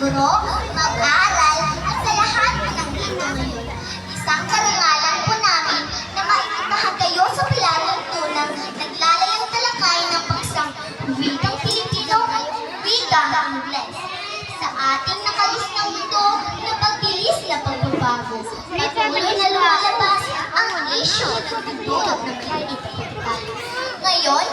guro, mag-aaral, at sa lahat ng nandito ngayon. Isang karangalan po namin na maipuntahan kayo sa pilatong tunang naglalayang talakay ng paksang wikang Pilipino, wikang Ingles. Sa ating nakalis ng mundo na pagbilis na pagbabago, patuloy na lumalabas ang isyu ng pagdulog ng kahit pagkakali. Ngayon,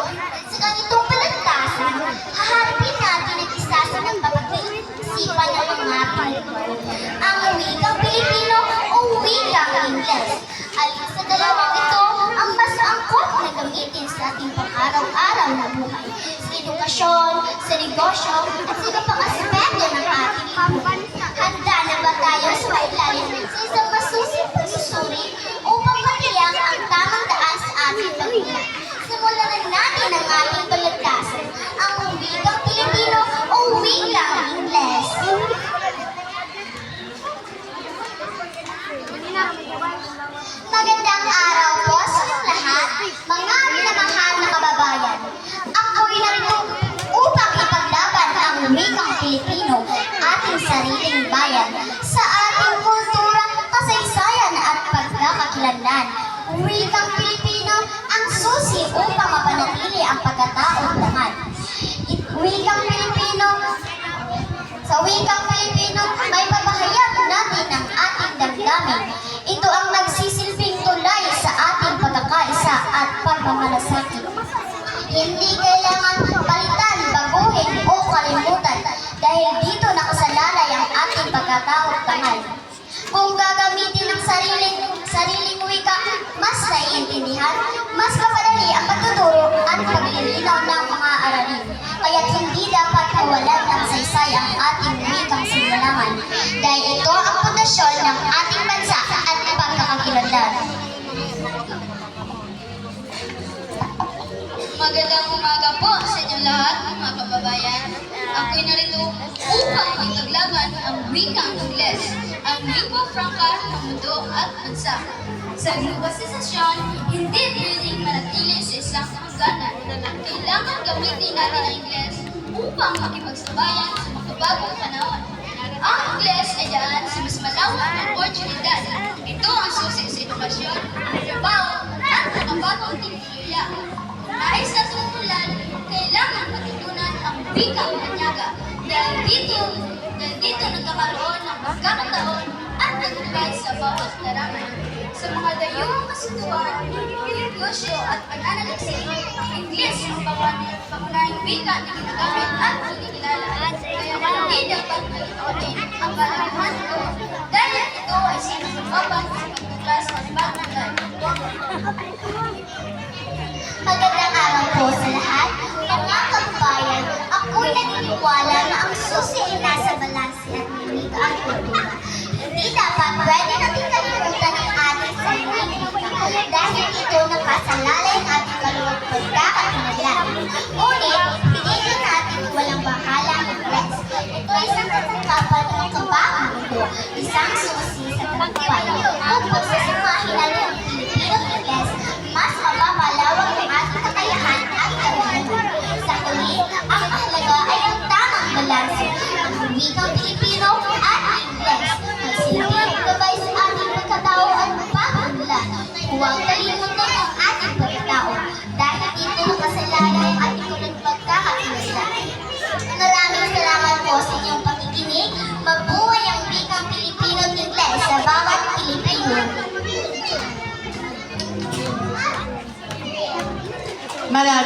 sa ganitong palantasan, haharapin natin ang isa sa nagpapag-isipan ng mga Pilipino, ang wikang Pilipino o wikang Ingles. Alin sa dalawang ito ang mas angkop na gamitin sa ating pang-araw-araw na buhay, sa edukasyon, sa negosyo, at sa iba pang aspeto ng ating lipunan. Handa na ba tayo sa mailalim sa isang masusing pagsusuri upang matiyak ang tamang daan sa ating pagbilang? Simulan na natin ang ating palantasan, ang wikang Pilipino o wikang Ingles. Magandang araw po sa lahat, mga minamahal na kababayan. Ako'y narito upang ipaglaban ang wikang Pilipino, ating sariling bayan, sa ating kultura, kasaysayan at pagkakakilanlan. Wikang Pilipino ang susi upang mapanatili ang pagkataong laman. Sa wikang Pilipino, may papahayag natin ang ating damdamin. Ito ang nagsisilbing tulay sa ating pagkakaisa at pagmamalasakit. Hindi kailangan palitan, baguhin o kalimutan dahil dito nakasalalay ang ating pagkataong tangal. Kung gagamitin ang sariling wika, mas naiintindihan, mas mapadali ang pagtuturo at paglilinaw ng mga aralin. Kaya't hindi dapat mawalan ng saysay ang ating wikang simbolaman dahil ito ang pundasyon ng ating bansa at pagkakakilanlan. Magandang umaga po sa inyong lahat, mga kababayan. Ako'y narito upang ipaglaban ang wikang Ingles, ang lingua franca ng mundo at bansa. Sa globalisasyon, hindi pwedeng manatili sa isang hangganan. Kailangan gamitin natin ang Ingles upang makipagsabayan sa makabagong panahon. Ang Ingles ay daan sa mas malawak na oportunidad. Ito ang susi sa edukasyon, trabaho, at makabagong teknolohiya. Nais na tungkulan, kailangan matutunan ang wikang banyaga dahil dito nagkakaroon ng pagkakataon at nagtugay sa bawat larangan. Sa mga dayong kasunduan, negosyo at pananaliksik, Ingles ang pangunahing wika na ginagamit at kinikilala. Kaya hindi dapat malituin ang kalagahan ito dahil ito ay sinasababang sa pagbukas ng bagong Magandang araw po sa lahat, mga kababayan. Ako'y naniniwala na ang susi ay nasa balanse at limita ang kultura. Hindi dapat pwede natin kalimutan ang ating sariling wika dahil ito nakasalalay ang ating kaluwag pagkakakilanlan. Ngunit, hindi din natin walang bahala ang Ingles. Ito ay isang katangkapan ng kabahang mundo, isang susi sa tagumpay. Kung pagsasamahin natin ang Pilipino-Ingles, mas mapapalawak ang ating kakayahan at kabuhayan. Sa huli, ang mahalaga ay ang tamang balanse, ang wikang Pilipino at Ingles. Magsilbing gabay sa ating pagkatao at pag-unlad. Huwag kalimutan ang ating pagkatao dahil dito nakasalalay ang ating unang pagkakakilanlan. Maraming salamat po sa inyong pakikinig. Mabuhay ang wikang Pilipino at Ingles sa bawat Pilipino. Marami.